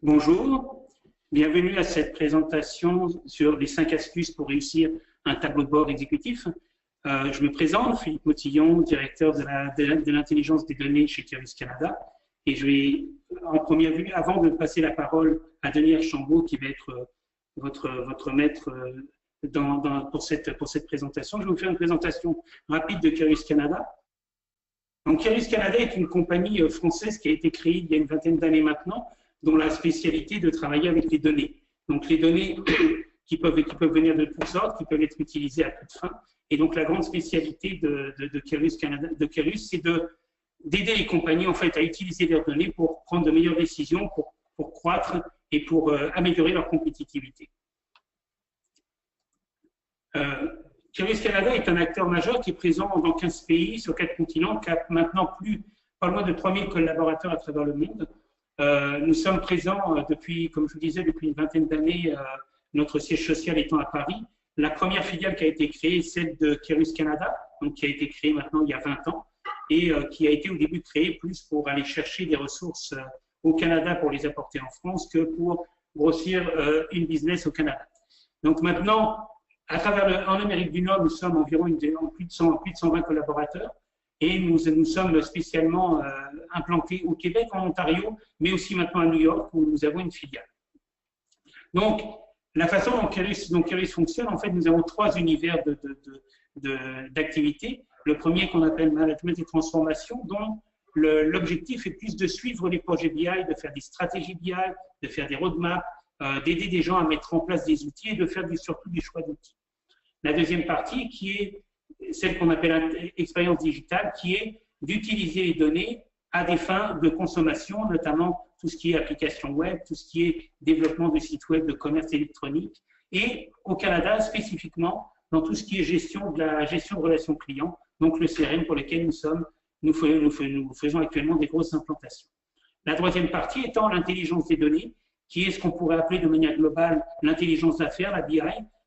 Bonjour, bienvenue à cette présentation sur les 5 astuces pour réussir un tableau de bord exécutif. Je me présente, Philippe Motillon, directeur de l'intelligence des données chez Keris Canada. Et je vais, en première vue, avant de passer la parole à Denis Archambault, qui va être votre maître pour cette présentation, je vais vous faire une présentation rapide de Keris Canada. Donc, Keris Canada est une compagnie française qui a été créée il y a une vingtaine d'années maintenant, dont la spécialité est de travailler avec les données. Donc, les données qui peuvent venir de toutes sortes, qui peuvent être utilisées à toutes fins. Et donc, la grande spécialité de Keris Canada, c'est d'aider les compagnies en fait à utiliser leurs données pour prendre de meilleures décisions, pour croître et pour améliorer leur compétitivité. Keris Canada est un acteur majeur qui est présent dans 15 pays sur 4 continents, qui a maintenant pas loin de 3000 collaborateurs à travers le monde. Nous sommes présents depuis, comme je vous disais, depuis une vingtaine d'années, notre siège social étant à Paris. La première filiale qui a été créée est celle de Keris Canada, donc qui a été créée maintenant il y a 20 ans, et qui a été au début créée plus pour aller chercher des ressources au Canada pour les apporter en France que pour grossir une business au Canada. Donc maintenant, en Amérique du Nord, nous sommes environ plus de 120 collaborateurs. Et nous sommes spécialement implantés au Québec, en Ontario, mais aussi maintenant à New York, où nous avons une filiale. Donc, la façon dont Keris fonctionne, en fait, nous avons 3 univers d'activités. Le premier qu'on appelle management et transformation, dont l'objectif est plus de suivre les projets BI, de faire des stratégies BI, de faire des roadmaps, d'aider des gens à mettre en place des outils et de faire surtout des choix d'outils. La deuxième partie, qui est celle qu'on appelle expérience digitale, qui est d'utiliser les données à des fins de consommation, notamment tout ce qui est application web, tout ce qui est développement de sites web, de commerce électronique, et au Canada spécifiquement dans tout ce qui est gestion de relations clients, donc le CRM pour lequel nous faisons actuellement des grosses implantations. La troisième partie étant l'intelligence des données, qui est ce qu'on pourrait appeler de manière globale l'intelligence d'affaires, la BI,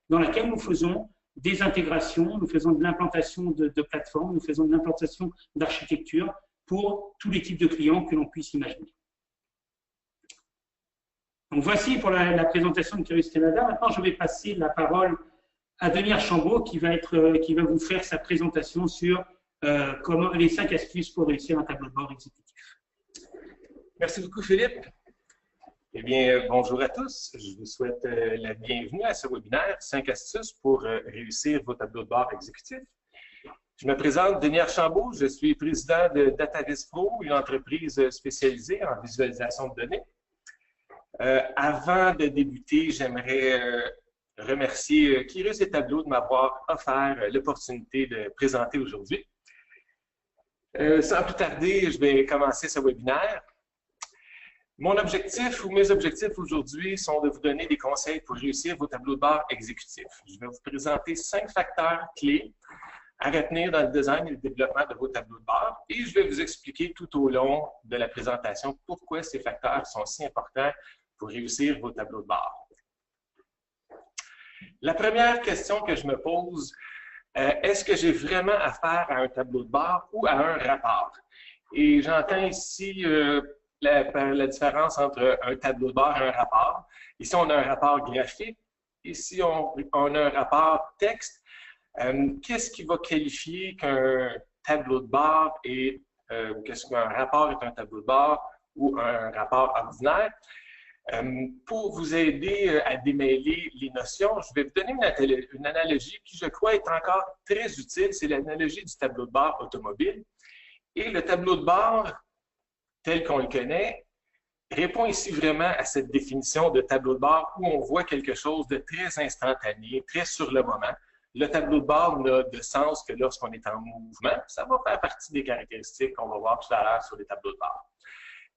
dans laquelle nous faisons des intégrations, nous faisons de l'implantation de plateformes, nous faisons de l'implantation d'architecture pour tous les types de clients que l'on puisse imaginer. Donc voici pour la présentation de Keris Canada. Maintenant, je vais passer la parole à Denis Archambault qui va vous faire sa présentation sur les 5 astuces pour réussir un tableau de bord exécutif. Merci beaucoup, Philippe. Eh bien, bonjour à tous. Je vous souhaite la bienvenue à ce webinaire 5 astuces pour réussir vos tableaux de bord exécutifs. Je me présente, Denis Archambault. Je suis président de DataVis Pro, une entreprise spécialisée en visualisation de données. Avant de débuter, j'aimerais remercier Keris et Tableau de m'avoir offert l'opportunité de présenter aujourd'hui. Sans plus tarder, je vais commencer ce webinaire. Mon objectif ou mes objectifs aujourd'hui sont de vous donner des conseils pour réussir vos tableaux de bord exécutifs. Je vais vous présenter 5 facteurs clés à retenir dans le design et le développement de vos tableaux de bord et je vais vous expliquer tout au long de la présentation pourquoi ces facteurs sont si importants pour réussir vos tableaux de bord. La première question que je me pose, est-ce que j'ai vraiment affaire à un tableau de bord ou à un rapport? Et j'entends ici la différence entre un tableau de bord et un rapport. Ici, on a un rapport graphique. Ici, on a un rapport texte. Qu'est-ce qui va qualifier qu'un tableau de bord est, qu'est-ce qu'un rapport est un tableau de bord ou un rapport ordinaire? Pour vous aider à démêler les notions, je vais vous donner une analogie qui, je crois, est encore très utile. C'est l'analogie du tableau de bord automobile. Et le tableau de bord, tel qu'on le connaît, répond ici vraiment à cette définition de tableau de bord où on voit quelque chose de très instantané, très sur le moment. Le tableau de bord n'a de sens que lorsqu'on est en mouvement. Ça va faire partie des caractéristiques qu'on va voir tout à l'heure sur les tableaux de bord.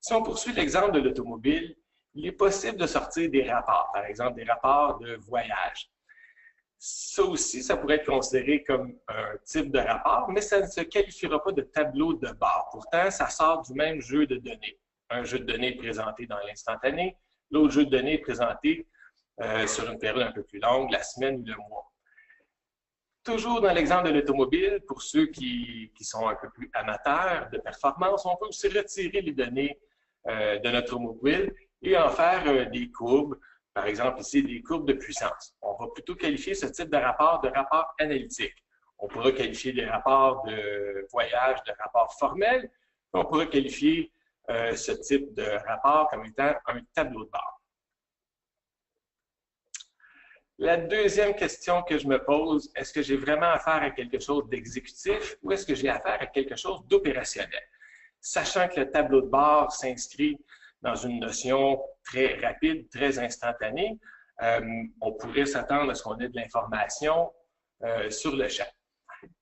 Si on poursuit l'exemple de l'automobile, il est possible de sortir des rapports, par exemple des rapports de voyage. Ça aussi, ça pourrait être considéré comme un type de rapport, mais ça ne se qualifiera pas de tableau de bord. Pourtant, ça sort du même jeu de données. Un jeu de données présenté dans l'instantané, l'autre jeu de données présenté sur une période un peu plus longue, la semaine ou le mois. Toujours dans l'exemple de l'automobile, pour ceux qui sont un peu plus amateurs de performance, on peut aussi retirer les données de notre automobile et en faire des courbes, par exemple ici des courbes de puissance. On va plutôt qualifier ce type de rapport analytique. On pourra qualifier des rapports de voyage de rapports formels, on pourra qualifier ce type de rapport comme étant un tableau de bord. La deuxième question que je me pose, est-ce que j'ai vraiment affaire à quelque chose d'exécutif ou est-ce que j'ai affaire à quelque chose d'opérationnel? Sachant que le tableau de bord s'inscrit dans une notion très rapide, très instantanée, on pourrait s'attendre à ce qu'on ait de l'information sur le champ.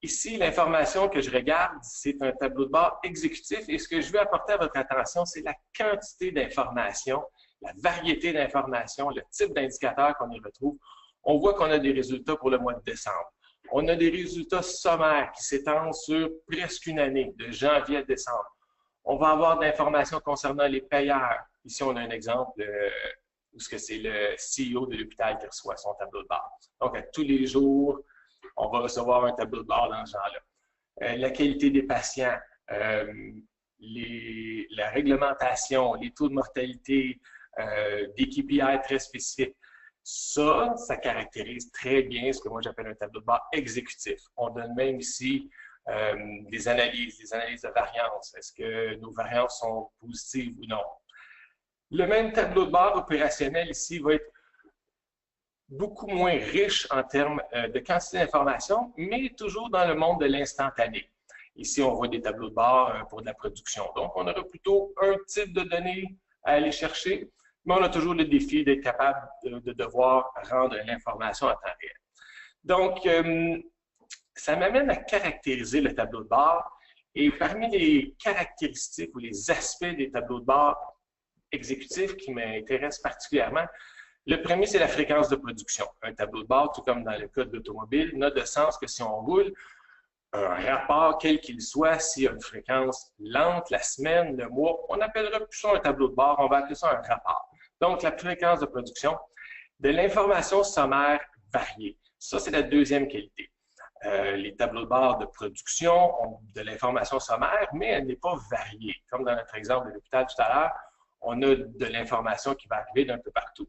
Ici, l'information que je regarde, c'est un tableau de bord exécutif et ce que je veux apporter à votre attention, c'est la quantité d'informations, la variété d'informations, le type d'indicateurs qu'on y retrouve. On voit qu'on a des résultats pour le mois de décembre. On a des résultats sommaires qui s'étendent sur presque une année, de janvier à décembre. On va avoir de l'information concernant les payeurs. Ici, on a un exemple où c'est le CEO de l'hôpital qui reçoit son tableau de bord. Donc, à tous les jours, on va recevoir un tableau de bord dans ce genre-là. La qualité des patients, la réglementation, les taux de mortalité, des KPI très spécifiques. Ça caractérise très bien ce que moi j'appelle un tableau de bord exécutif. On donne même ici des analyses de variance. Est-ce que nos variances sont positives ou non? Le même tableau de bord opérationnel ici va être beaucoup moins riche en termes de quantité d'informations, mais toujours dans le monde de l'instantané. Ici, on voit des tableaux de bord pour de la production. Donc, on aura plutôt un type de données à aller chercher, mais on a toujours le défi d'être capable de devoir rendre l'information en temps réel. Donc, ça m'amène à caractériser le tableau de bord. Et parmi les caractéristiques ou les aspects des tableaux de bord exécutifs qui m'intéressent particulièrement, le premier, c'est la fréquence de production. Un tableau de bord, tout comme dans le cas de l'automobile, n'a de sens que si on roule un rapport, quel qu'il soit, s'il y a une fréquence lente, la semaine, le mois, on n'appellera plus ça un tableau de bord, on va appeler ça un rapport. Donc, la fréquence de production, de l'information sommaire variée. Ça, c'est la deuxième qualité. Les tableaux de bord de production ont de l'information sommaire, mais elle n'est pas variée. Comme dans notre exemple de l'hôpital tout à l'heure, on a de l'information qui va arriver d'un peu partout.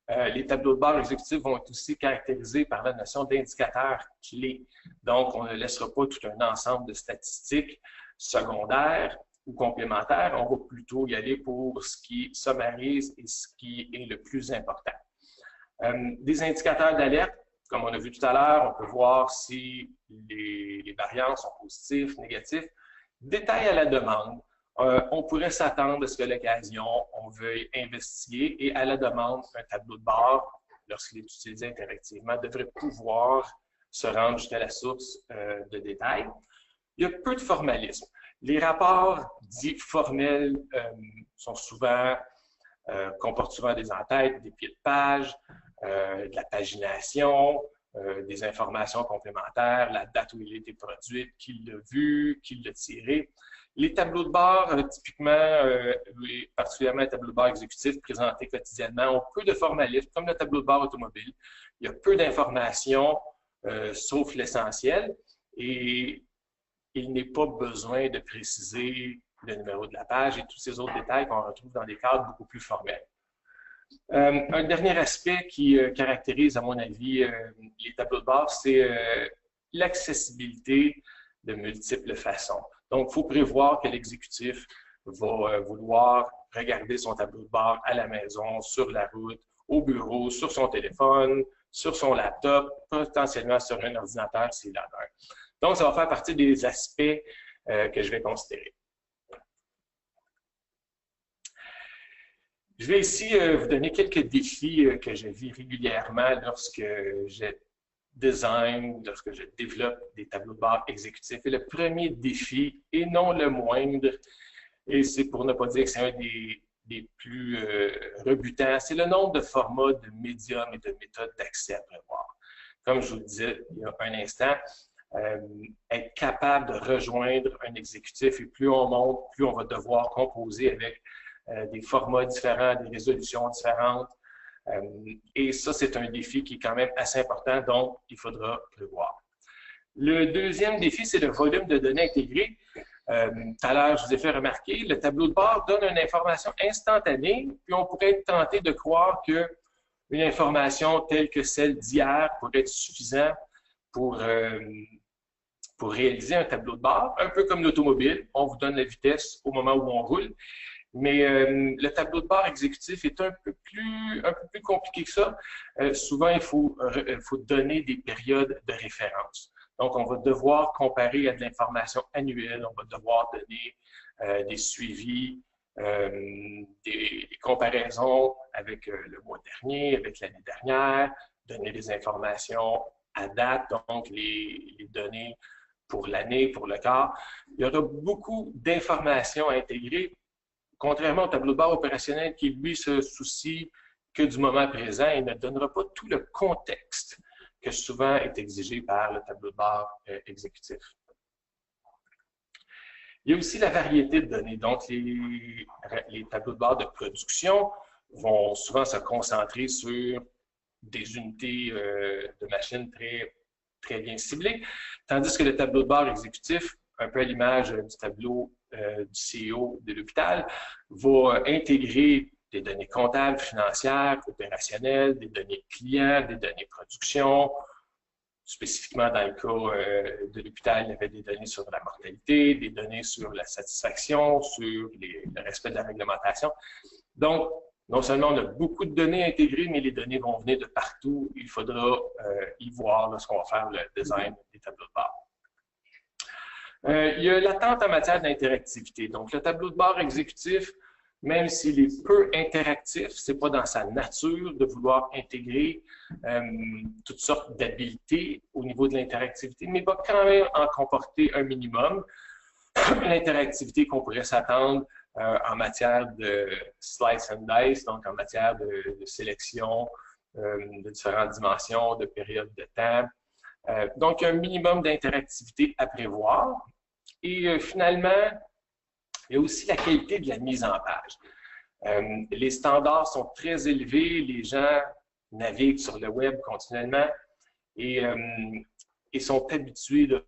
Les tableaux de bord exécutifs vont être aussi caractérisés par la notion d'indicateurs clés. Donc, on ne laissera pas tout un ensemble de statistiques secondaires ou complémentaires. On va plutôt y aller pour ce qui sommarise et ce qui est le plus important. Des indicateurs d'alerte, comme on a vu tout à l'heure, on peut voir si les variances sont positives, négatives. Détail à la demande. On pourrait s'attendre à ce que l'occasion, on veuille investiguer et à la demande, un tableau de bord, lorsqu'il est utilisé interactivement, devrait pouvoir se rendre jusqu'à la source de détails. Il y a peu de formalisme. Les rapports dits formels comportent souvent des en-têtes, des pieds de page, de la pagination, des informations complémentaires, la date où il a été produit, qui l'a vu, qui l'a tiré. Les tableaux de bord, typiquement, particulièrement les tableaux de bord exécutifs présentés quotidiennement, ont peu de formalisme, comme le tableau de bord automobile. Il y a peu d'informations, sauf l'essentiel, et il n'est pas besoin de préciser le numéro de la page et tous ces autres détails qu'on retrouve dans des cadres beaucoup plus formels. Un dernier aspect qui caractérise, à mon avis, les tableaux de bord, c'est l'accessibilité de multiples façons. Donc, il faut prévoir que l'exécutif va vouloir regarder son tableau de bord à la maison, sur la route, au bureau, sur son téléphone, sur son laptop, potentiellement sur un ordinateur s'il en a un. Donc, ça va faire partie des aspects que je vais considérer. Je vais ici vous donner quelques défis que je vis régulièrement lorsque je design, lorsque je développe des tableaux de bord exécutifs. Et le premier défi, et non le moindre, et c'est pour ne pas dire que c'est un des plus rebutants, c'est le nombre de formats de médiums et de méthodes d'accès à prévoir. Comme je vous le disais il y a un instant, être capable de rejoindre un exécutif, et plus on monte, plus on va devoir composer avec des formats différents, des résolutions différentes. Et ça, c'est un défi qui est quand même assez important, donc il faudra prévoir. Le deuxième défi, c'est le volume de données intégrées. Tout à l'heure, je vous ai fait remarquer, le tableau de bord donne une information instantanée, puis on pourrait être tenté de croire que une information telle que celle d'hier pourrait être suffisante pour, pour réaliser un tableau de bord, un peu comme l'automobile. On vous donne la vitesse au moment où on roule. Mais le tableau de bord exécutif est un peu plus compliqué que ça. Souvent, il faut donner des périodes de référence. Donc, on va devoir comparer à de l'information annuelle, on va devoir donner des suivis, des comparaisons avec le mois dernier, avec l'année dernière, donner des informations à date, donc les données pour l'année, pour le quart. Il y aura beaucoup d'informations à intégrer, contrairement au tableau de bord opérationnel qui, lui, se soucie que du moment présent et ne donnera pas tout le contexte que souvent est exigé par le tableau de bord exécutif. Il y a aussi la variété de données. Donc, les tableaux de bord de production vont souvent se concentrer sur des unités de machines très bien ciblées, tandis que le tableau de bord exécutif, un peu à l'image du tableau du CEO de l'hôpital, va intégrer des données comptables, financières, opérationnelles, des données clients, des données production. Spécifiquement, dans le cas de l'hôpital, il y avait des données sur la mortalité, des données sur la satisfaction, sur le respect de la réglementation. Donc, non seulement on a beaucoup de données intégrées, mais les données vont venir de partout. Il faudra y voir lorsqu'on va faire le design des tableaux de bord. Il y a l'attente en matière d'interactivité. Donc, le tableau de bord exécutif, même s'il est peu interactif, ce n'est pas dans sa nature de vouloir intégrer toutes sortes d'habilités au niveau de l'interactivité, mais va quand même en comporter un minimum. L'interactivité qu'on pourrait s'attendre en matière de slice and dice, donc en matière de sélection de différentes dimensions, de périodes de temps. Donc, un minimum d'interactivité à prévoir. Et finalement, il y a aussi la qualité de la mise en page. Les standards sont très élevés, les gens naviguent sur le web continuellement et sont habitués de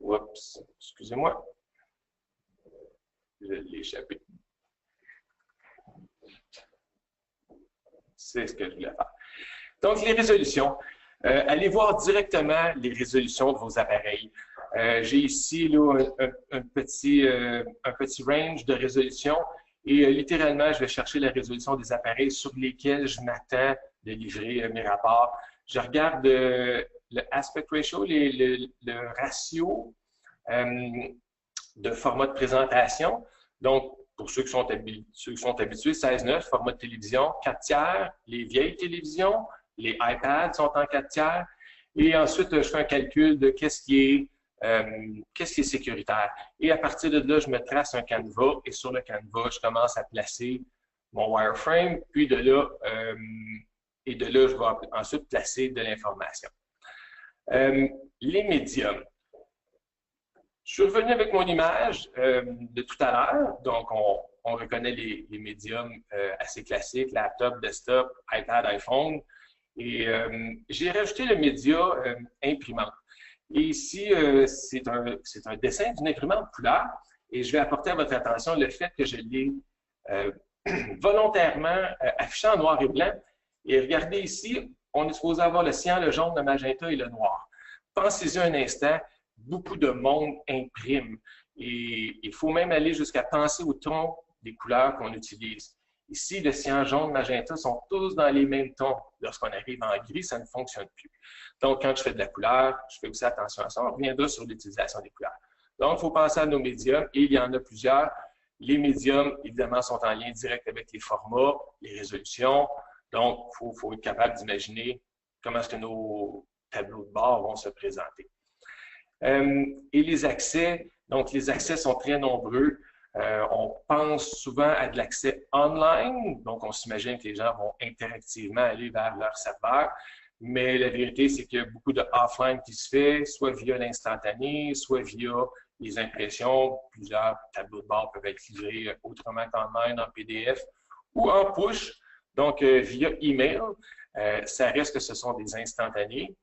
Oups, excusez-moi. Je l'ai échappé. C'est ce que je voulais faire. Donc, les résolutions. Allez voir directement les résolutions de vos appareils. J'ai ici là, un petit range de résolution et littéralement, je vais chercher la résolution des appareils sur lesquels je m'attends de livrer mes rapports. Je regarde le aspect ratio, le ratio de format de présentation. Donc, pour ceux qui sont habitués, 16:9, format de télévision, 4/3, les vieilles télévisions, les iPads sont en 4/3. Et ensuite, je fais un calcul de qu'est-ce qui est sécuritaire. Et à partir de là, je me trace un canevas et sur le canevas, je commence à placer mon wireframe. Puis de là, je vais ensuite placer de l'information. Les médiums. Je suis revenu avec mon image de tout à l'heure. Donc, on reconnaît les médiums assez classiques, laptop, desktop, iPad, iPhone. Et j'ai rajouté le média imprimante. Et ici, c'est un dessin d'une imprimante couleur. Et je vais apporter à votre attention le fait que je l'ai volontairement affiché en noir et blanc. Et regardez ici, on est supposé avoir le cyan, le jaune, le magenta et le noir. Pensez-y un instant, beaucoup de monde imprime. Et il faut même aller jusqu'à penser au ton des couleurs qu'on utilise. Ici, le cyan, jaune, magenta sont tous dans les mêmes tons. Lorsqu'on arrive en gris, ça ne fonctionne plus. Donc, quand je fais de la couleur, je fais aussi attention à ça. On reviendra sur l'utilisation des couleurs. Donc, il faut penser à nos médiums, et il y en a plusieurs. Les médiums, évidemment, sont en lien direct avec les formats, les résolutions. Donc, il faut être capable d'imaginer comment est-ce que nos tableaux de bord vont se présenter. Et les accès, donc les accès sont très nombreux. On pense souvent à de l'accès online, donc on s'imagine que les gens vont interactivement aller vers leur serveur, mais la vérité, c'est qu'il y a beaucoup de offline qui se fait, soit via l'instantané, soit via les impressions. Plusieurs tableaux de bord peuvent être livrés autrement qu'online, en PDF ou en push, donc via email. Ça reste que ce sont des instantanés.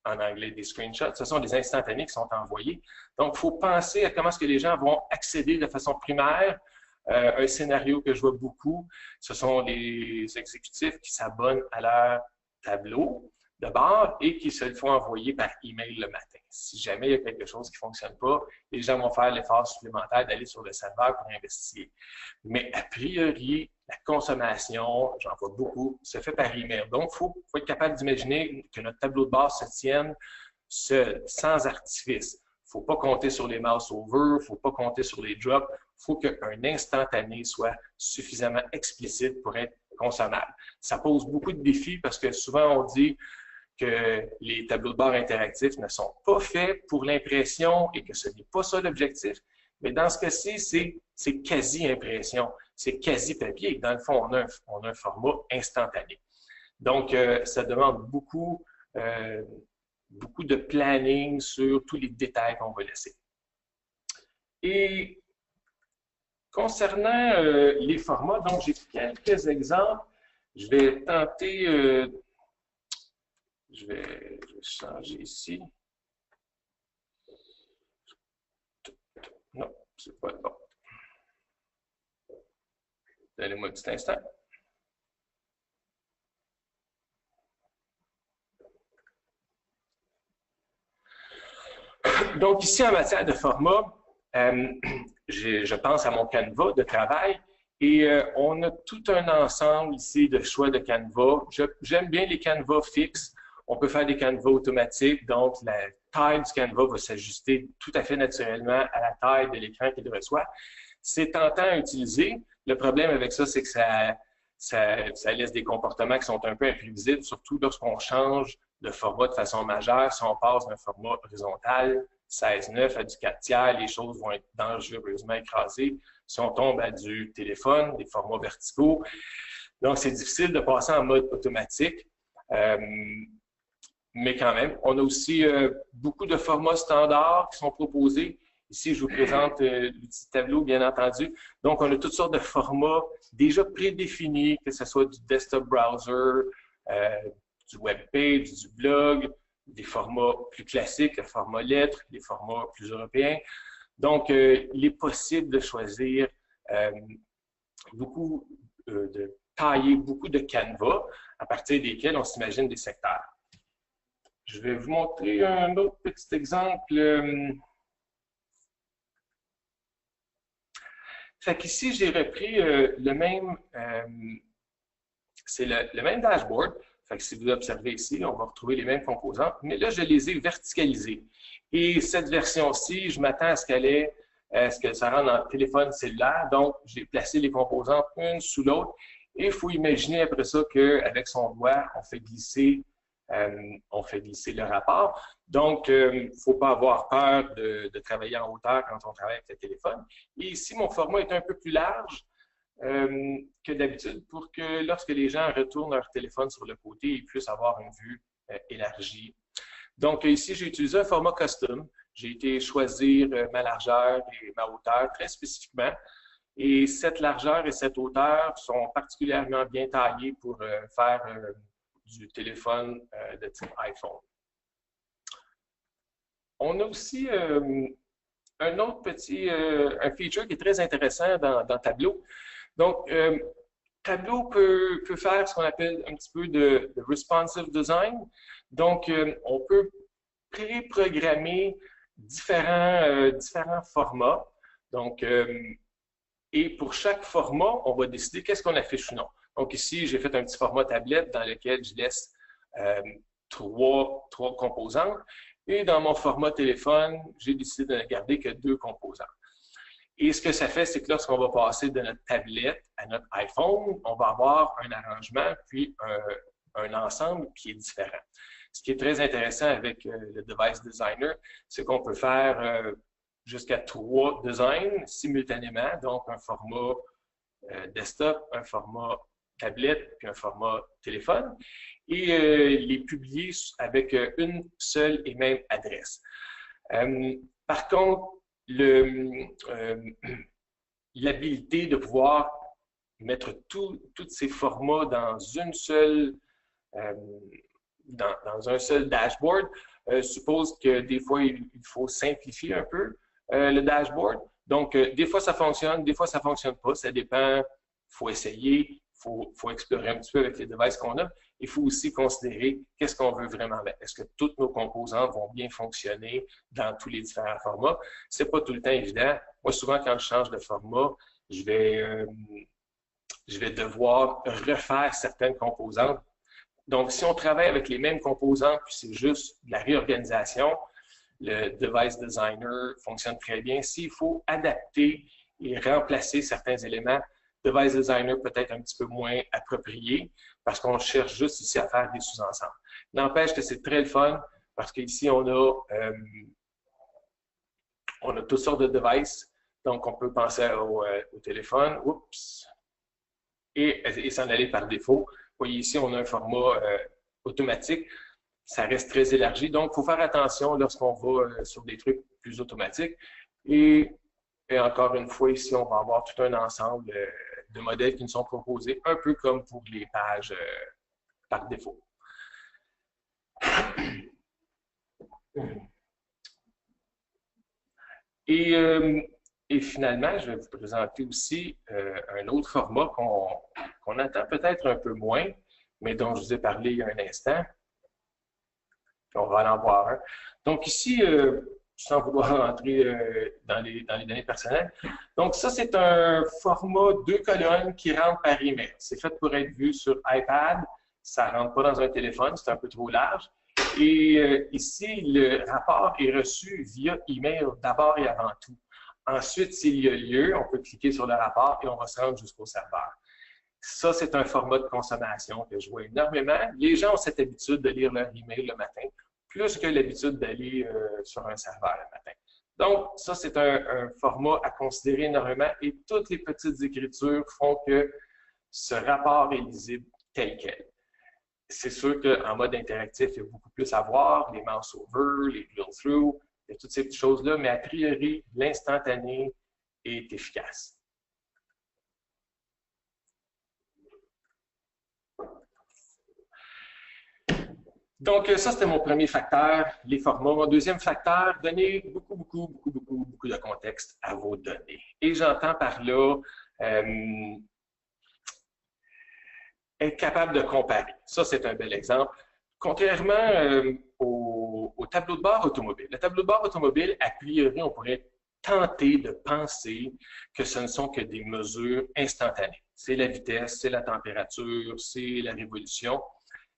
En anglais, des screenshots. Ce sont des instantanés qui sont envoyés. Donc, il faut penser à comment est-ce que les gens vont accéder de façon primaire. Un scénario que je vois beaucoup, ce sont les exécutifs qui s'abonnent à leur tableau de bord et qui se le font envoyer par email le matin. Si jamais il y a quelque chose qui ne fonctionne pas, les gens vont faire l'effort supplémentaire d'aller sur le serveur pour investiguer. Mais a priori, la consommation, j'en vois beaucoup, se fait par email. Donc, il faut être capable d'imaginer que notre tableau de bord se tienne seul, sans artifice. Il ne faut pas compter sur les mouse over, il ne faut pas compter sur les drops. Il faut qu'un instantané soit suffisamment explicite pour être consommable. Ça pose beaucoup de défis parce que souvent on dit que les tableaux de bord interactifs ne sont pas faits pour l'impression et que ce n'est pas ça l'objectif. Mais dans ce cas-ci, c'est quasi-impression, c'est quasi-papier. Dans le fond, on a un format instantané. Donc, ça demande beaucoup de planning sur tous les détails qu'on va laisser. Et concernant les formats, donc j'ai quelques exemples. Je vais tenter, je vais changer ici. Non, c'est pas bon. Donnez-moi un petit instant. Donc ici, en matière de format, je pense à mon Canva de travail et on a tout un ensemble ici de choix de Canva. J'aime bien les Canva fixes. On peut faire des Canva automatiques, donc la taille du Canva va s'ajuster tout à fait naturellement à la taille de l'écran qu'il reçoit. C'est tentant à utiliser. Le problème avec ça, c'est que ça laisse des comportements qui sont un peu imprévisibles, surtout lorsqu'on change de format de façon majeure. Si on passe d'un format horizontal 16:9 à du 4/3, les choses vont être dangereusement écrasées. Si on tombe à du téléphone, des formats verticaux, donc c'est difficile de passer en mode automatique. Mais quand même, on a aussi beaucoup de formats standards qui sont proposés. Ici, je vous présente le petit tableau, bien entendu. Donc, on a toutes sortes de formats déjà prédéfinis, que ce soit du desktop browser, du web page, du blog, des formats plus classiques, le format lettres, des formats plus européens. Donc, il est possible de choisir de tailler beaucoup de canevas à partir desquels on s'imagine des secteurs. Je vais vous montrer un autre petit exemple. Fait qu'ici, j'ai repris c'est le même dashboard. Fait que si vous observez ici, on va retrouver les mêmes composantes, mais là, je les ai verticalisées. Et cette version-ci, je m'attends à ce que ça rentre dans le téléphone cellulaire. Donc, j'ai placé les composantes une sous l'autre. Et il faut imaginer après ça qu'avec son doigt, on fait glisser le rapport. Donc, il ne faut pas avoir peur de travailler en hauteur quand on travaille avec le téléphone. Et ici, mon format est un peu plus large que d'habitude pour que lorsque les gens retournent leur téléphone sur le côté, ils puissent avoir une vue élargie. Donc, ici, j'ai utilisé un format custom. J'ai été choisir ma largeur et ma hauteur très spécifiquement. Et cette largeur et cette hauteur sont particulièrement bien taillées pour faire du téléphone de type iPhone. On a aussi un autre un feature qui est très intéressant dans Tableau. Donc, Tableau peut faire ce qu'on appelle un petit peu de responsive design. Donc, on peut préprogrammer différents formats. Donc, et pour chaque format, on va décider qu'est-ce qu'on affiche ou non. Donc ici, j'ai fait un petit format tablette dans lequel je laisse trois composantes. Et dans mon format téléphone, j'ai décidé de ne garder que 2 composantes. Et ce que ça fait, c'est que lorsqu'on va passer de notre tablette à notre iPhone, on va avoir un arrangement, puis un ensemble qui est différent. Ce qui est très intéressant avec le Device Designer, c'est qu'on peut faire jusqu'à 3 designs simultanément, donc un format desktop, un format tablette, puis un format téléphone, et les publier avec une seule et même adresse. Par contre, l'habilité de pouvoir mettre tous ces formats dans dans un seul dashboard suppose que des fois, il faut simplifier un peu le dashboard. Donc, des fois, ça fonctionne, des fois, ça ne fonctionne pas. Ça dépend. Il faut essayer, il faut explorer un petit peu avec les devices qu'on a. Il faut aussi considérer qu'est-ce qu'on veut vraiment mettre. Est-ce que toutes nos composantes vont bien fonctionner dans tous les différents formats? Ce n'est pas tout le temps évident. Moi, souvent, quand je change de format, je vais devoir refaire certaines composantes. Donc, si on travaille avec les mêmes composantes, puis c'est juste de la réorganisation, le Device Designer fonctionne très bien. S'il faut adapter et remplacer certains éléments, Device Designer peut être un petit peu moins approprié parce qu'on cherche juste ici à faire des sous-ensembles. N'empêche que c'est très le fun parce qu'ici, on a toutes sortes de devices. Donc, on peut penser au téléphone, oups, et s'en aller par défaut. Vous voyez ici, on a un format automatique. Ça reste très élargi. Donc, il faut faire attention lorsqu'on va sur des trucs plus automatiques. Et encore une fois, ici, on va avoir tout un ensemble de modèles qui nous sont proposés, un peu comme pour les pages par défaut. Et finalement, je vais vous présenter aussi un autre format qu'on attend peut-être un peu moins, mais dont je vous ai parlé il y a un instant. On va en voir un. Donc ici, sans vouloir rentrer dans les données personnelles, donc ça, c'est un format 2 colonnes qui rentre par email. C'est fait pour être vu sur iPad. Ça ne rentre pas dans un téléphone, c'est un peu trop large. Et ici, le rapport est reçu via email d'abord et avant tout. Ensuite, s'il y a lieu, on peut cliquer sur le rapport et on va se rendre jusqu'au serveur. Ça, c'est un format de consommation que je vois énormément. Les gens ont cette habitude de lire leur email le matin, plus que l'habitude d'aller sur un serveur le matin. Donc, ça, c'est un format à considérer énormément et toutes les petites écritures font que ce rapport est lisible tel quel. C'est sûr qu'en mode interactif, il y a beaucoup plus à voir, les mouse over, les drill-through, il y a toutes ces petites choses-là, mais a priori, l'instantané est efficace. Donc, ça, c'était mon premier facteur, les formats. Mon deuxième facteur, donner beaucoup de contexte à vos données. Et j'entends par là être capable de comparer. Ça, c'est un bel exemple. Contrairement au tableau de bord automobile. Le tableau de bord automobile, a priori, on pourrait tenter de penser que ce ne sont que des mesures instantanées. C'est la vitesse, c'est la température, c'est la révolution.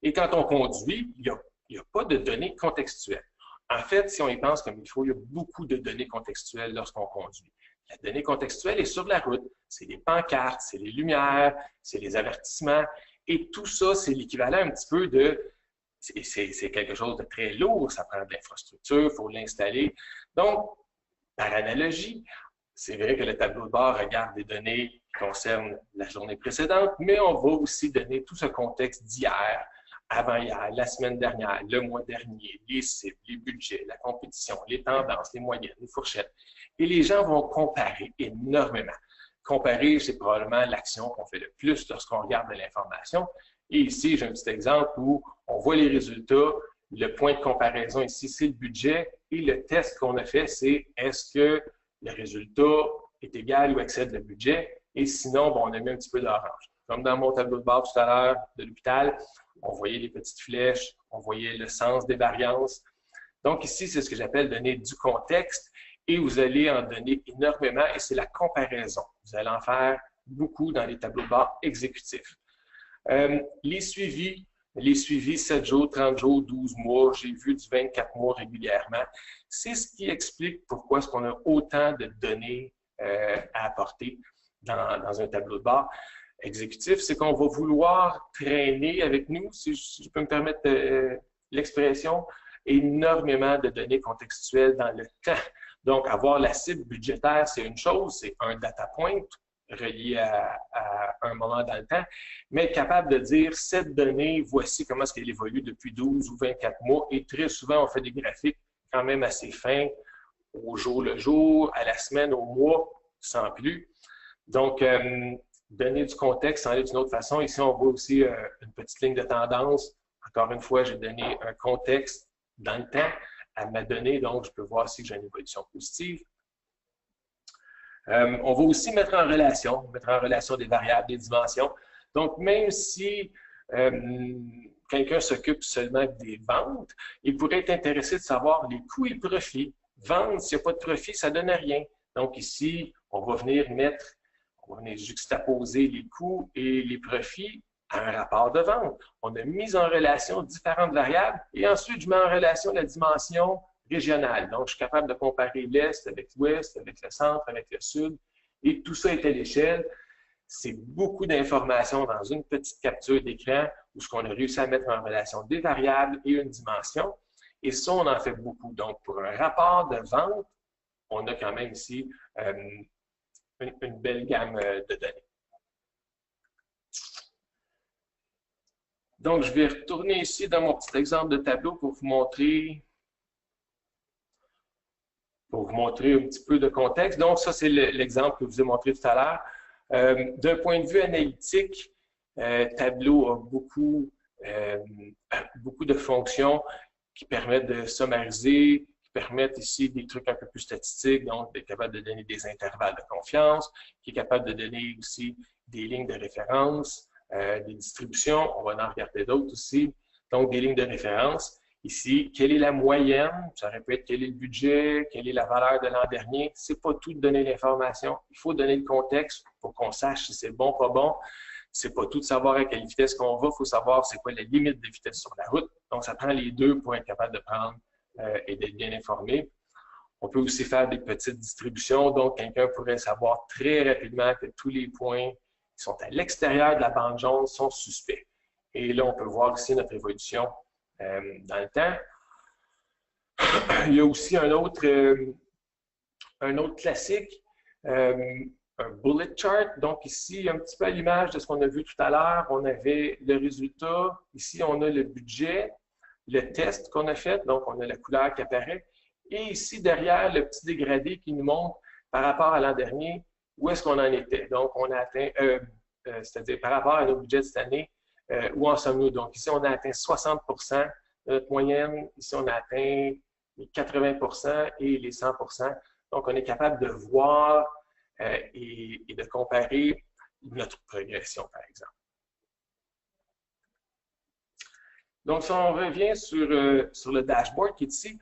Et quand on conduit, il n'y a pas de données contextuelles. En fait, si on y pense comme il faut, il y a beaucoup de données contextuelles lorsqu'on conduit. La donnée contextuelle est sur la route. C'est les pancartes, c'est les lumières, c'est les avertissements. Et tout ça, c'est l'équivalent un petit peu de... C'est quelque chose de très lourd, ça prend de l'infrastructure, il faut l'installer. Donc, par analogie, c'est vrai que le tableau de bord regarde des données qui concernent la journée précédente, mais on va aussi donner tout ce contexte d'hier, avant-hier, la semaine dernière, le mois dernier, les cibles, les budgets, la compétition, les tendances, les moyennes, les fourchettes. Et les gens vont comparer énormément. Comparer, c'est probablement l'action qu'on fait le plus lorsqu'on regarde de l'information. Et ici, j'ai un petit exemple où on voit les résultats. Le point de comparaison ici, c'est le budget. Et le test qu'on a fait, c'est est-ce que le résultat est égal ou excède le budget? Et sinon, bon, on a mis un petit peu d'orange. Comme dans mon tableau de bord tout à l'heure de l'hôpital, on voyait les petites flèches, on voyait le sens des variances. Donc ici, c'est ce que j'appelle donner du contexte. Et vous allez en donner énormément, et c'est la comparaison. Vous allez en faire beaucoup dans les tableaux de bord exécutifs. Les suivis 7 jours, 30 jours, 12 mois, j'ai vu du 24 mois régulièrement. C'est ce qui explique pourquoi est-ce qu'on a autant de données à apporter dans un tableau de bord exécutif. C'est qu'on va vouloir traîner avec nous, si je peux me permettre l'expression, énormément de données contextuelles dans le temps. Donc, avoir la cible budgétaire, c'est une chose, c'est un data point relié à un moment dans le temps, mais être capable de dire, cette donnée, voici comment est-ce qu'elle évolue depuis 12 ou 24 mois, et très souvent, on fait des graphiques quand même assez fins, au jour le jour, à la semaine, au mois, sans plus. Donc, donner du contexte, en aller d'une autre façon. Ici, on voit aussi une petite ligne de tendance. Encore une fois, j'ai donné un contexte dans le temps à ma donnée, donc je peux voir si j'ai une évolution positive. On va aussi mettre en relation des variables, des dimensions. Donc, même si quelqu'un s'occupe seulement des ventes, il pourrait être intéressé de savoir les coûts et le profit. Vendre, s'il n'y a pas de profit, ça ne donne rien. Donc ici, on va venir juxtaposer les coûts et les profits à un rapport de vente. On a mis en relation différentes variables et ensuite, je mets en relation la dimension régionale. Donc, je suis capable de comparer l'Est avec l'Ouest, avec le Centre, avec le Sud, et tout ça est à l'échelle. C'est beaucoup d'informations dans une petite capture d'écran où ce qu'on a réussi à mettre en relation des variables et une dimension. Et ça, on en fait beaucoup. Donc, pour un rapport de vente, on a quand même ici une belle gamme de données. Donc, je vais retourner ici dans mon petit exemple de tableau pour vous montrer un petit peu de contexte. Donc, ça, c'est l'exemple que je vous ai montré tout à l'heure. D'un point de vue analytique, Tableau a beaucoup de fonctions qui permettent de summariser, qui permettent ici des trucs un peu plus statistiques, donc d'être capable de donner des intervalles de confiance, qui est capable de donner aussi des lignes de référence, des distributions. On va en regarder d'autres aussi. Donc, des lignes de référence. Ici, quelle est la moyenne? Ça aurait pu être quel est le budget, quelle est la valeur de l'an dernier. C'est pas tout de donner l'information. Il faut donner le contexte pour qu'on sache si c'est bon, pas bon. C'est pas tout de savoir à quelle vitesse qu'on va. Il faut savoir c'est quoi la limite de vitesse sur la route. Donc, ça prend les deux pour être capable de prendre et d'être bien informé. On peut aussi faire des petites distributions. Donc, quelqu'un pourrait savoir très rapidement que tous les points qui sont à l'extérieur de la bande jaune sont suspects. Et là, on peut voir ici notre évolution dans le temps. Il y a aussi un autre classique, un bullet chart. Donc ici, un petit peu à l'image de ce qu'on a vu tout à l'heure, on avait le résultat. Ici, on a le budget, le test qu'on a fait. Donc, on a la couleur qui apparaît. Et ici, derrière, le petit dégradé qui nous montre par rapport à l'an dernier, où est-ce qu'on en était. Donc, on a atteint, c'est-à-dire par rapport à nos budgets de cette année, où en sommes-nous? Donc ici, on a atteint 60% notre moyenne. Ici, on a atteint les 80% et les 100%. Donc, on est capable de voir et de comparer notre progression, par exemple. Donc, si on revient sur le dashboard qui est ici,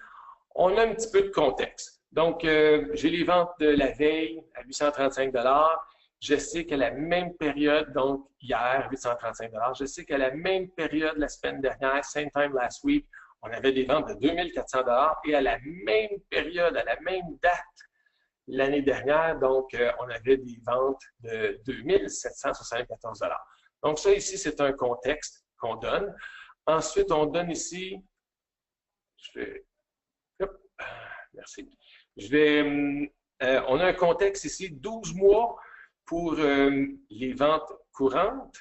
on a un petit peu de contexte. Donc, j'ai les ventes de la veille à 835 $. Je sais qu'à la même période, donc hier, 835 $, je sais qu'à la même période la semaine dernière, same time last week, on avait des ventes de 2400 $ et à la même période, à la même date l'année dernière, donc on avait des ventes de 2774 $. Donc ça ici, c'est un contexte qu'on donne. Ensuite, on donne ici, merci. On a un contexte ici, 12 mois pour les ventes courantes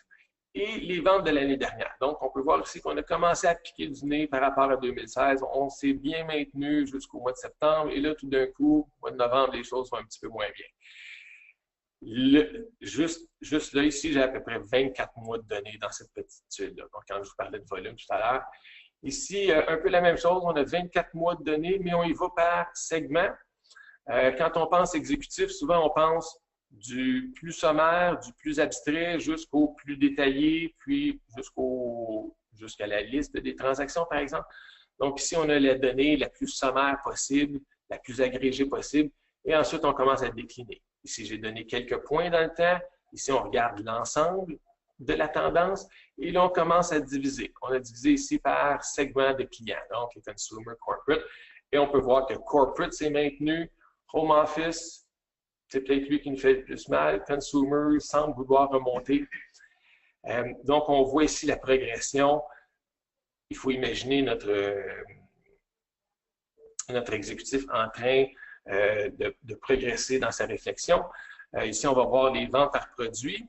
et les ventes de l'année dernière. Donc, on peut voir ici qu'on a commencé à piquer du nez par rapport à 2016. On s'est bien maintenu jusqu'au mois de septembre et là, tout d'un coup, au mois de novembre, les choses vont un petit peu moins bien. Juste là, ici, j'ai à peu près 24 mois de données dans cette petite tuile-là. Donc, quand je vous parlais de volume tout à l'heure. Ici, un peu la même chose. On a 24 mois de données, mais on y va par segment. Quand on pense exécutif, souvent, on pense du plus sommaire, du plus abstrait jusqu'au plus détaillé, puis jusqu'à la liste des transactions, par exemple. Donc, ici, on a la donnée la plus sommaire possible, la plus agrégée possible, et ensuite, on commence à décliner. Ici, j'ai donné quelques points dans le temps. Ici, on regarde l'ensemble de la tendance, et là, on commence à diviser. On a divisé ici par segment de clients, donc les consumer, corporate, et on peut voir que corporate s'est maintenu, home office, c'est peut-être lui qui nous fait le plus mal. Consumer semble vouloir remonter. Donc, on voit ici la progression. Il faut imaginer notre exécutif en train de progresser dans sa réflexion. Ici, on va voir les ventes par produit.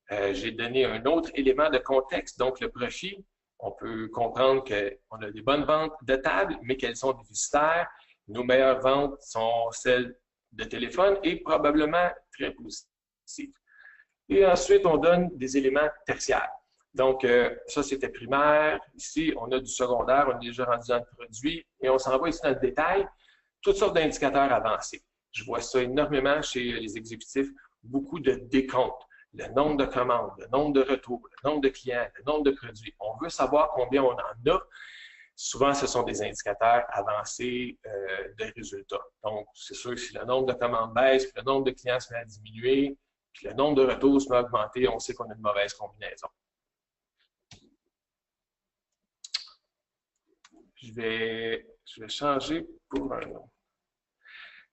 J'ai donné un autre élément de contexte, donc le profit. On peut comprendre qu'on a des bonnes ventes de table, mais qu'elles sont déficitaires. Nos meilleures ventes sont celles de téléphone et probablement très positif. Et ensuite, on donne des éléments tertiaires. Donc, ça, c'était primaire. Ici, on a du secondaire, on est déjà rendu dans le produit et on s'en va ici dans le détail. Toutes sortes d'indicateurs avancés. Je vois ça énormément chez les exécutifs, beaucoup de décomptes. Le nombre de commandes, le nombre de retours, le nombre de clients, le nombre de produits. On veut savoir combien on en a. Souvent, ce sont des indicateurs avancés de résultats. Donc, c'est sûr que si le nombre de commandes baisse, puis le nombre de clients se met à diminuer, puis le nombre de retours se met à augmenter, on sait qu'on a une mauvaise combinaison. Je vais changer pour un autre.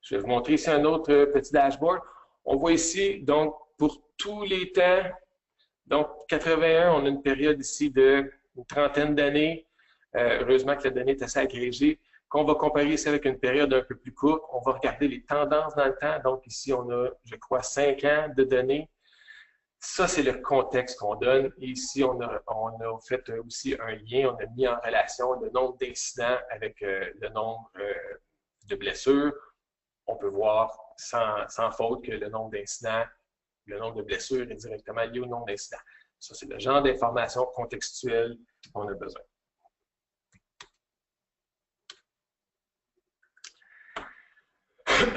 Je vais vous montrer ici un autre petit dashboard. On voit ici, donc, pour tous les temps, donc 81, on a une période ici de une trentaine d'années. Heureusement que la donnée est assez agrégée. Qu'on va comparer ici avec une période un peu plus courte, on va regarder les tendances dans le temps. Donc ici, on a, je crois, 5 ans de données. Ça, c'est le contexte qu'on donne. Et ici, on a fait aussi un lien, on a mis en relation le nombre d'incidents avec le nombre de blessures. On peut voir sans faute que le nombre d'incidents, le nombre de blessures est directement lié au nombre d'incidents. Ça, c'est le genre d'information contextuelle qu'on a besoin.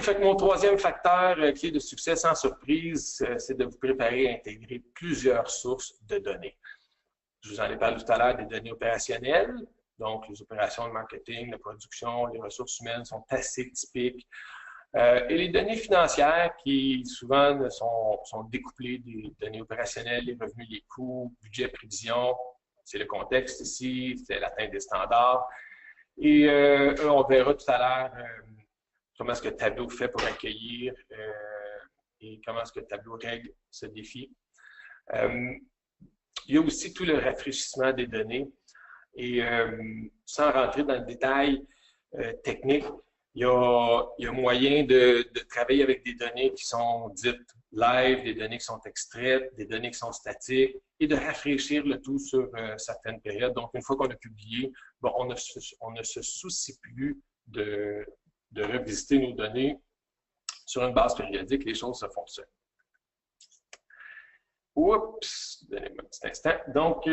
Fait que mon troisième facteur clé de succès, sans surprise, c'est de vous préparer à intégrer plusieurs sources de données. Je vous en ai parlé tout à l'heure des données opérationnelles, donc les opérations de marketing, de production, les ressources humaines sont assez typiques. Et les données financières qui souvent sont découplées des données opérationnelles, les revenus, les coûts, budget, prévision, c'est le contexte ici, c'est l'atteinte des standards. Et on verra tout à l'heure comment est-ce que Tableau fait pour accueillir et comment est-ce que Tableau règle ce défi. Il y a aussi tout le rafraîchissement des données. Et sans rentrer dans le détail technique, il y a moyen de travailler avec des données qui sont dites live, des données qui sont extraites, des données qui sont statiques, et de rafraîchir le tout sur certaines périodes. Donc, une fois qu'on a publié, bon, on ne se soucie plus de revisiter nos données sur une base périodique, les choses se font seules. Oups, donnez-moi un petit instant. Donc,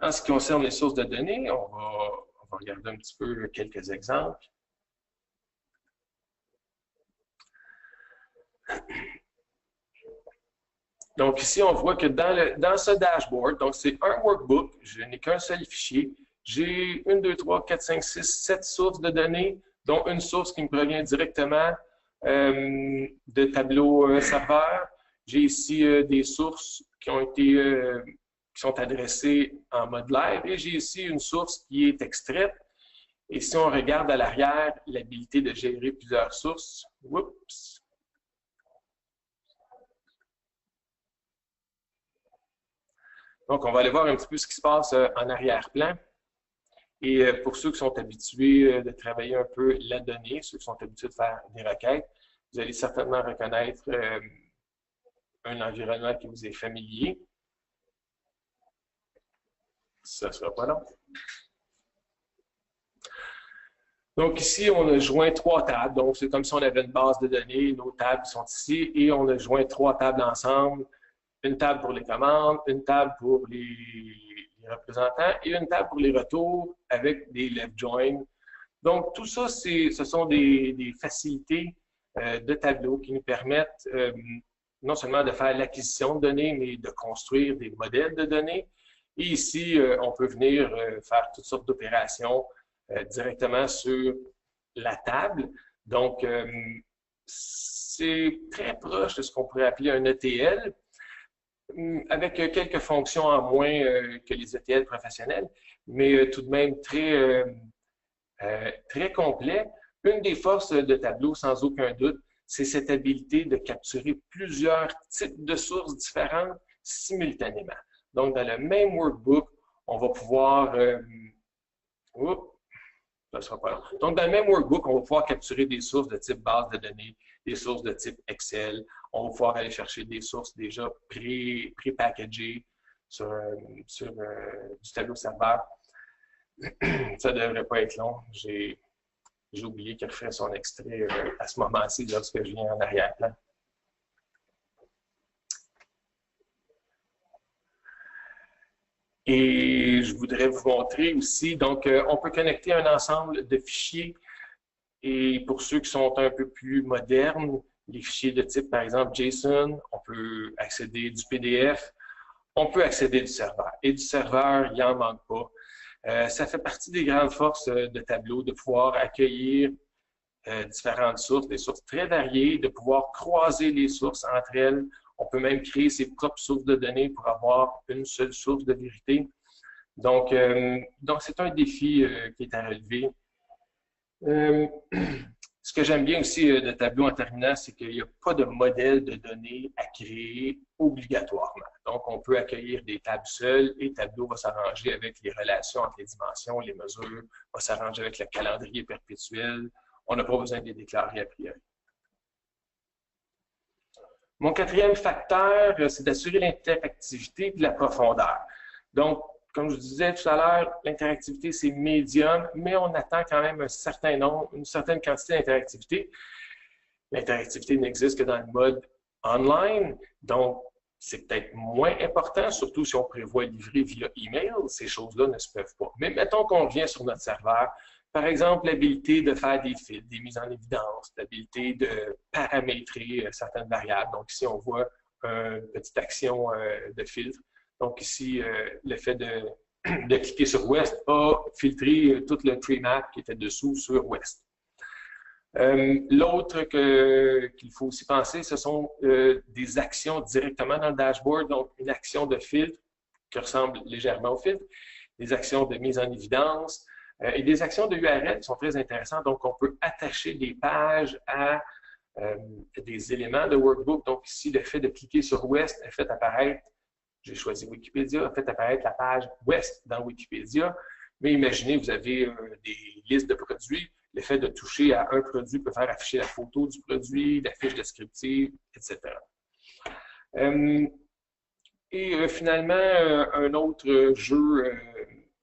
En ce qui concerne les sources de données, on va regarder un petit peu quelques exemples. Donc ici, on voit que dans ce dashboard, donc c'est un workbook, je n'ai qu'un seul fichier. J'ai 1, 2, 3, 4, 5, 6, 7 sources de données, dont une source qui me provient directement de tableau serveur. J'ai ici des sources qui sont adressées en mode live et j'ai ici une source qui est extraite. Et si on regarde à l'arrière l'habilité de gérer plusieurs sources, oups. Donc, on va aller voir un petit peu ce qui se passe en arrière-plan. Et pour ceux qui sont habitués de travailler un peu la donnée, ceux qui sont habitués de faire des requêtes, vous allez certainement reconnaître un environnement qui vous est familier. Ça ne sera pas long. Donc ici, on a joint 3 tables. Donc, c'est comme si on avait une base de données. Nos tables sont ici et on a joint 3 tables ensemble. Une table pour les commandes, une table pour les représentants et une table pour les retours avec des left joins. Donc, tout ça, ce sont des facilités de tableau qui nous permettent non seulement de faire l'acquisition de données, mais de construire des modèles de données. Et ici, on peut venir faire toutes sortes d'opérations directement sur la table. Donc, c'est très proche de ce qu'on pourrait appeler un ETL, avec quelques fonctions en moins que les ETL professionnels, mais tout de même très complet. Une des forces de Tableau, sans aucun doute, c'est cette habilité de capturer plusieurs types de sources différentes simultanément. Donc, dans le même workbook, on va pouvoir... ça sera pas long. Donc, dans le même workbook, on va pouvoir capturer des sources de type base de données, des sources de type Excel. On va pouvoir aller chercher des sources déjà pré-packagées sur du tableau serveur. Ça ne devrait pas être long. J'ai oublié qu'il referait son extrait à ce moment-ci lorsque je viens en arrière-plan. Et je voudrais vous montrer aussi, donc, on peut connecter un ensemble de fichiers. Et pour ceux qui sont un peu plus modernes, les fichiers de type, par exemple, JSON, on peut accéder du PDF, on peut accéder du serveur. Et du serveur, il n'en manque pas. Ça fait partie des grandes forces de Tableau de pouvoir accueillir différentes sources, des sources très variées, de pouvoir croiser les sources entre elles. On peut même créer ses propres sources de données pour avoir une seule source de vérité. Donc c'est un défi qui est à relever. Ce que j'aime bien aussi de Tableau en terminant, c'est qu'il n'y a pas de modèle de données à créer obligatoirement. Donc, on peut accueillir des tables seules et Tableau va s'arranger avec les relations entre les dimensions, les mesures, va s'arranger avec le calendrier perpétuel. On n'a pas besoin de les déclarer a priori. Mon quatrième facteur, c'est d'assurer l'interactivité et de la profondeur. Donc, comme je vous disais tout à l'heure, l'interactivité, c'est médium, mais on attend quand même un certain nombre, une certaine quantité d'interactivité. L'interactivité n'existe que dans le mode online, donc c'est peut-être moins important, surtout si on prévoit livrer via email. Ces choses-là ne se peuvent pas. Mais mettons qu'on revient sur notre serveur. Par exemple, l'habilité de faire des filtres, des mises en évidence, l'habilité de paramétrer certaines variables. Donc ici, on voit une petite action de filtre. Donc ici, le fait de cliquer sur West a filtré tout le tree map qui était dessous sur West. L'autre qu'il faut aussi penser, ce sont des actions directement dans le dashboard. Donc une action de filtre qui ressemble légèrement au filtre, des actions de mise en évidence et des actions de URL qui sont très intéressantes. Donc on peut attacher des pages à des éléments de workbook. Donc ici, le fait de cliquer sur West a fait apparaître, j'ai choisi Wikipédia, a fait apparaître la page West dans Wikipédia. Mais imaginez, vous avez des listes de produits. Le fait de toucher à un produit peut faire afficher la photo du produit, la fiche descriptive, etc. Finalement, un autre jeu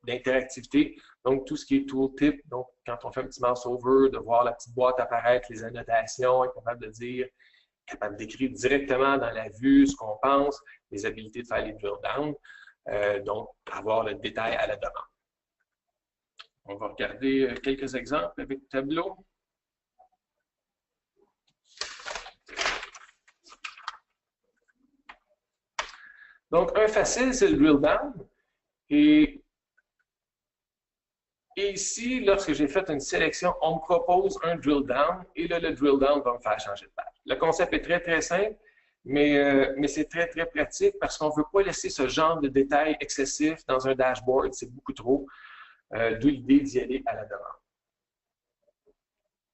d'interactivité, donc tout ce qui est tooltip. Donc, quand on fait un petit mouse over, de voir la petite boîte apparaître, les annotations, être capable de dire, capable d'écrire directement dans la vue ce qu'on pense, les habilités de faire les drill down. donc avoir le détail à la demande. On va regarder quelques exemples avec Tableau. Donc, un facile, c'est le drill down. Et ici, lorsque j'ai fait une sélection, on me propose un drill down. Et là, le drill down va me faire changer de page. Le concept est très, très simple, mais c'est très, très pratique parce qu'on ne veut pas laisser ce genre de détails excessifs dans un dashboard. C'est beaucoup trop. D'où l'idée d'y aller à la demande.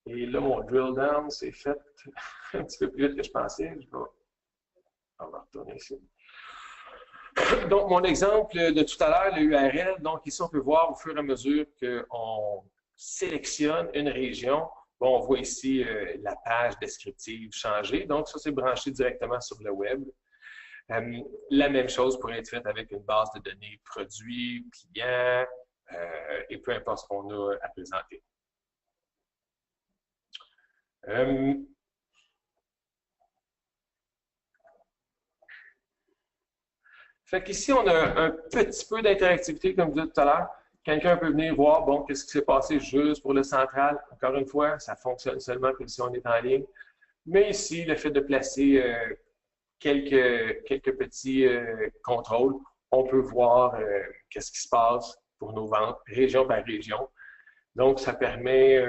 Et là, mon drill down, c'est fait un petit peu plus vite que je pensais. On va retourner ici. Donc, mon exemple de tout à l'heure, le URL, donc ici, on peut voir au fur et à mesure qu'on sélectionne une région. Bon, on voit ici la page descriptive changer. Donc, ça, c'est branché directement sur le web. La même chose pourrait être faite avec une base de données produits, clients, et peu importe ce qu'on a à présenter. Fait qu'ici, on a un petit peu d'interactivité, comme je disais tout à l'heure. Quelqu'un peut venir voir, bon, qu'est-ce qui s'est passé juste pour le central. Encore une fois, ça fonctionne seulement que si on est en ligne. Mais ici, le fait de placer quelques petits contrôles, on peut voir qu'est-ce qui se passe pour nos ventes, région par région. Donc, ça permet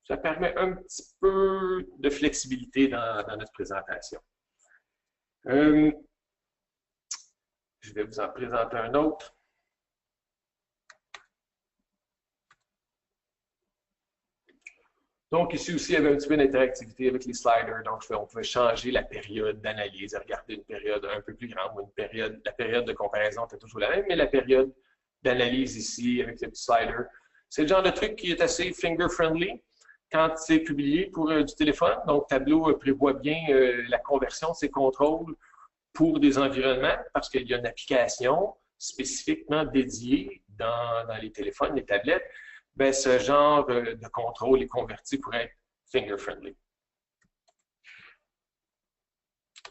un petit peu de flexibilité dans notre présentation. Je vais vous en présenter un autre. Donc, ici aussi, il y avait un petit peu d'interactivité avec les sliders. Donc, on pouvait changer la période d'analyse, regarder une période un peu plus grande ou la période de comparaison était toujours la même, mais la période d'analyse ici, avec le petit slider, c'est le genre de truc qui est assez finger-friendly quand c'est publié pour du téléphone. Donc, Tableau prévoit bien la conversion de ces contrôles pour des environnements parce qu'il y a une application spécifiquement dédiée dans les téléphones, les tablettes. Bien, ce genre de contrôle est converti pour être finger-friendly.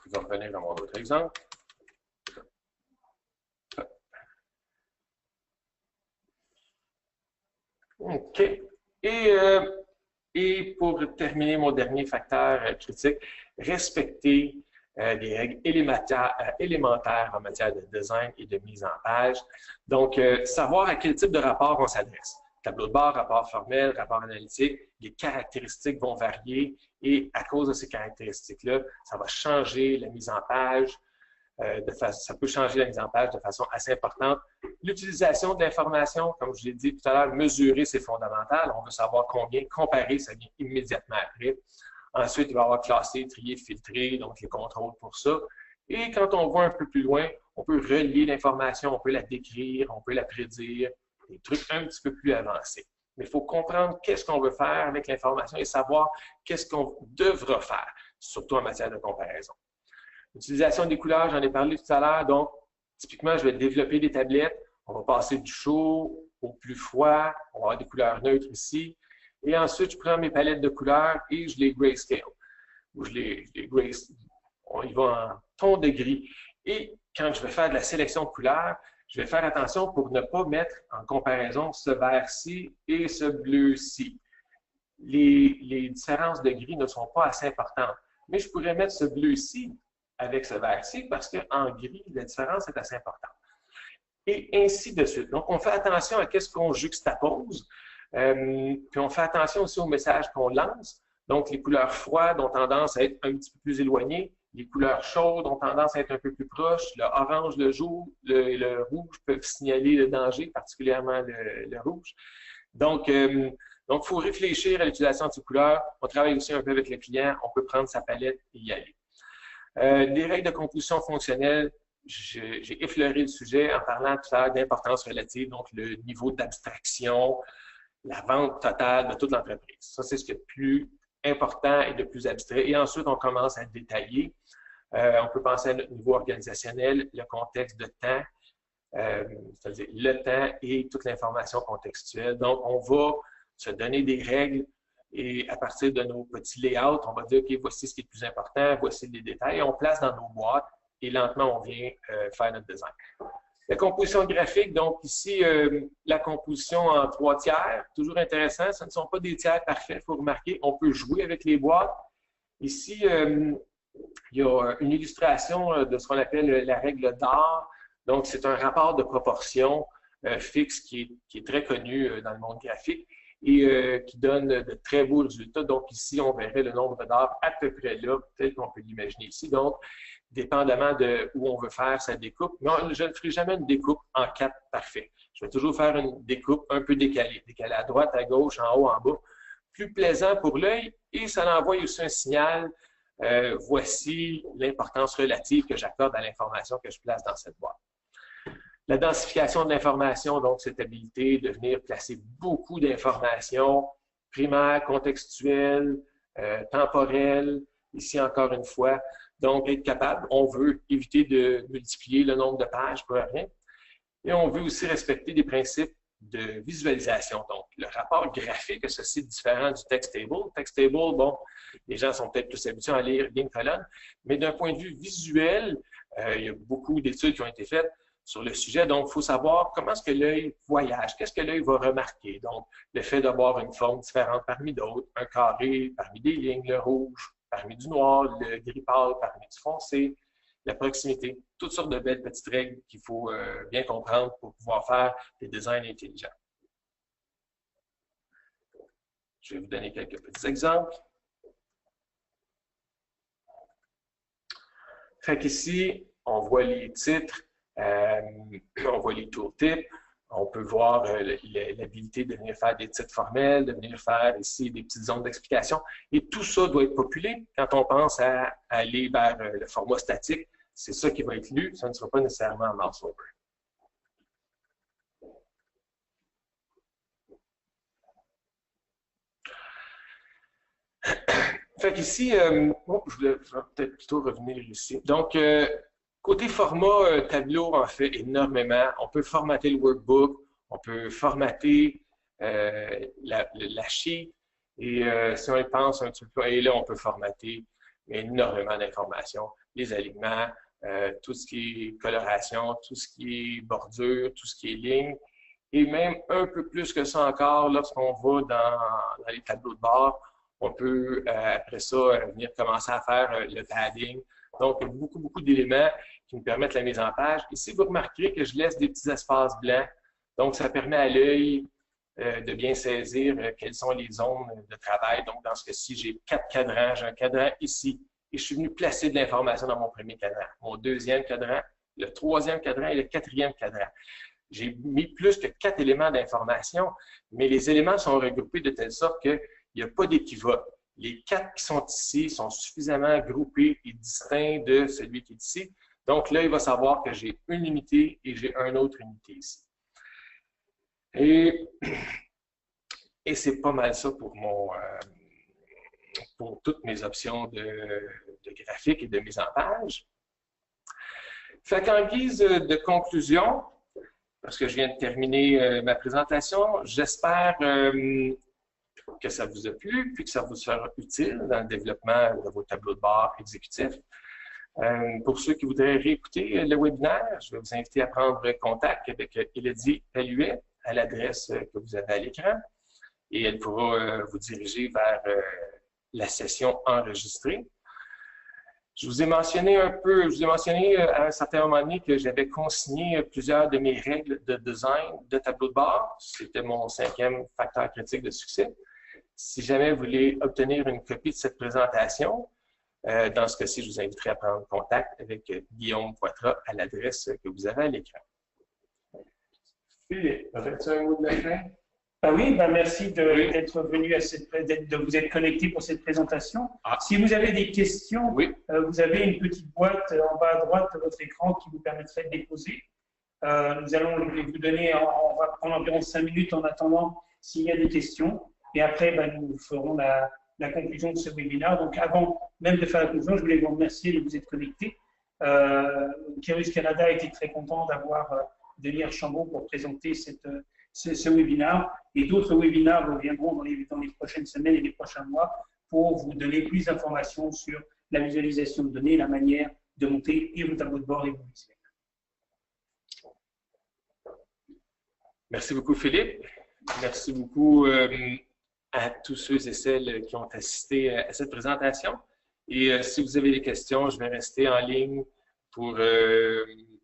Je vais revenir dans mon autre exemple. OK. Et pour terminer mon dernier facteur critique, respecter des règles élémentaires en matière de design et de mise en page. Donc, savoir à quel type de rapport on s'adresse. Tableau de bord, rapport formel, rapport analytique, les caractéristiques vont varier et à cause de ces caractéristiques-là, ça va changer la mise en page, ça peut changer la mise en page de façon assez importante. L'utilisation de l'information, comme je l'ai dit tout à l'heure, mesurer, c'est fondamental. On veut savoir combien, comparer, ça vient immédiatement après. Ensuite, il va y avoir classé, trier, filtrer, donc les contrôles pour ça. Et quand on va un peu plus loin, on peut relier l'information, on peut la décrire, on peut la prédire, des trucs un petit peu plus avancés. Mais il faut comprendre qu'est-ce qu'on veut faire avec l'information et savoir qu'est-ce qu'on devra faire, surtout en matière de comparaison. L'utilisation des couleurs, j'en ai parlé tout à l'heure. Donc, typiquement, je vais développer des tablettes. On va passer du chaud au plus froid. On va avoir des couleurs neutres ici. Et ensuite, je prends mes palettes de couleurs et je les grayscale. Ou on y va en ton de gris. Et quand je vais faire de la sélection de couleurs, je vais faire attention pour ne pas mettre en comparaison ce vert-ci et ce bleu-ci. Les différences de gris ne sont pas assez importantes. Mais je pourrais mettre ce bleu-ci avec ce vert-ci parce qu'en gris, la différence est assez importante. Et ainsi de suite. Donc, on fait attention à ce qu'on juxtapose. Puis on fait attention aussi aux messages qu'on lance. Donc, les couleurs froides ont tendance à être un petit peu plus éloignées. Les couleurs chaudes ont tendance à être un peu plus proches. Le orange, le jaune, le rouge peuvent signaler le danger, particulièrement le rouge. Donc, il faut réfléchir à l'utilisation de ces couleurs. On travaille aussi un peu avec le client. On peut prendre sa palette et y aller. Les règles de composition fonctionnelle, j'ai effleuré le sujet en parlant tout à l'heure d'importance relative, donc le niveau d'abstraction, la vente totale de toute l'entreprise. Ça, c'est ce qui est le plus important et le plus abstrait. Et ensuite, on commence à détailler. On peut penser à notre niveau organisationnel, le contexte de temps, c'est-à-dire le temps et toute l'information contextuelle. Donc, on va se donner des règles et à partir de nos petits layouts, on va dire, OK, voici ce qui est le plus important, voici les détails. Et on place dans nos boîtes et lentement, on vient faire notre design. La composition graphique, donc ici, la composition en 3 tiers, toujours intéressant. Ce ne sont pas des tiers parfaits, il faut remarquer. On peut jouer avec les boîtes. Ici, il y a une illustration de ce qu'on appelle la règle d'Or. Donc, c'est un rapport de proportion fixe qui est très connu dans le monde graphique et qui donne de très beaux résultats. Donc, ici, on verrait le nombre d'or à peu près là, tel qu'on peut l'imaginer ici. Donc, dépendamment de où on veut faire sa découpe. Mais je ne ferai jamais une découpe en 4 parfait. Je vais toujours faire une découpe un peu décalée à droite, à gauche, en haut, en bas. Plus plaisant pour l'œil et ça envoie aussi un signal. Voici l'importance relative que j'accorde à l'information que je place dans cette boîte. La densification de l'information, donc cette habilité de venir placer beaucoup d'informations primaires, contextuelles, temporelles, ici encore une fois. Donc, être capable, on veut éviter de multiplier le nombre de pages pour rien. Et on veut aussi respecter des principes de visualisation. Donc, le rapport graphique, ceci est différent du text table. Text table, bon, les gens sont peut-être plus habitués à lire ligne-colonne, mais d'un point de vue visuel, il y a beaucoup d'études qui ont été faites sur le sujet. Donc, il faut savoir comment est-ce que l'œil voyage, qu'est-ce que l'œil va remarquer. Donc, le fait d'avoir une forme différente parmi d'autres, un carré parmi des lignes, le rouge parmi du noir, le gris pâle parmi du foncé, la proximité, toutes sortes de belles petites règles qu'il faut bien comprendre pour pouvoir faire des designs intelligents. Je vais vous donner quelques petits exemples. Fait qu'ici, on voit les titres, on voit les tooltips, on peut voir l'habilité de venir faire des titres formels, de venir faire ici des petites zones d'explication. Et tout ça doit être populé quand on pense à aller vers le format statique. C'est ça qui va être lu, ça ne sera pas nécessairement en mouse over. Fait qu'ici, je vais peut-être plutôt revenir ici. Donc, côté format tableau, en fait énormément. On peut formater le workbook, on peut formater la sheet, et si on y pense un petit peu, et là, on peut formater énormément d'informations, les alignements, tout ce qui est coloration, tout ce qui est bordure, tout ce qui est ligne, et même un peu plus que ça encore, lorsqu'on va dans les tableaux de bord, on peut, après ça, venir commencer à faire le padding. Donc, il y a beaucoup d'éléments qui nous permettent la mise en page. Ici, vous remarquerez que je laisse des petits espaces blancs. Donc, ça permet à l'œil de bien saisir quelles sont les zones de travail. Donc, dans ce cas-ci, j'ai 4 cadrans. J'ai un cadran ici. Et je suis venu placer de l'information dans mon premier cadran, mon deuxième cadran, le troisième cadran et le quatrième cadran. J'ai mis plus que 4 éléments d'information, mais les éléments sont regroupés de telle sorte qu'il n'y a pas d'équivoque. Les 4 qui sont ici sont suffisamment groupés et distincts de celui qui est ici. Donc là, il va savoir que j'ai une unité et j'ai une autre unité ici. Et c'est pas mal ça pour pour toutes mes options de graphique et de mise en page. Fait qu'en guise de conclusion, parce que je viens de terminer ma présentation, j'espère que ça vous a plu, puis que ça vous sera utile dans le développement de vos tableaux de bord exécutifs. Pour ceux qui voudraient réécouter le webinaire, je vais vous inviter à prendre contact avec Elodie Pelluet à l'adresse que vous avez à l'écran et elle pourra vous diriger vers la session enregistrée. Je vous ai mentionné à un certain moment donné que j'avais consigné plusieurs de mes règles de design de tableau de bord. C'était mon 5e facteur critique de succès. Si jamais vous voulez obtenir une copie de cette présentation, dans ce cas-ci, je vous inviterai à prendre contact avec Guillaume Poitras à l'adresse que vous avez à l'écran. Philippe, as-tu un mot de la fin? Oui, merci d'être venu de vous être connecté pour cette présentation. Si vous avez des questions, vous avez une petite boîte en bas à droite de votre écran qui vous permettrait de les poser. Nous allons vous donner, on va prendre environ 5 minutes en attendant s'il y a des questions. Et après, nous ferons la conclusion de ce webinaire. Donc, avant même de faire la conclusion, je voulais vous remercier de vous être connecté. Keros Canada a été très content d'avoir Denis Archambault pour présenter ce webinaire. Et d'autres webinaires reviendront dans les prochaines semaines et les prochains mois pour vous donner plus d'informations sur la visualisation de données, la manière de monter et vos tableaux de bord et vos visuels. Merci beaucoup, Philippe. Merci beaucoup à tous ceux et celles qui ont assisté à cette présentation. Et si vous avez des questions, je vais rester en ligne pour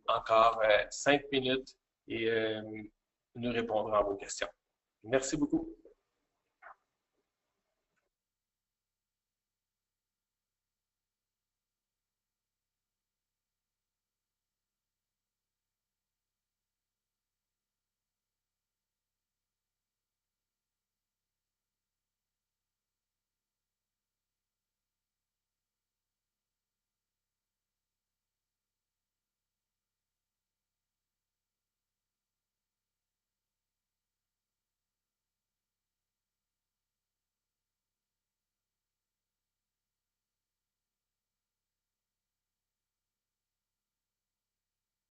encore 5 minutes et nous répondrons à vos questions. Merci beaucoup.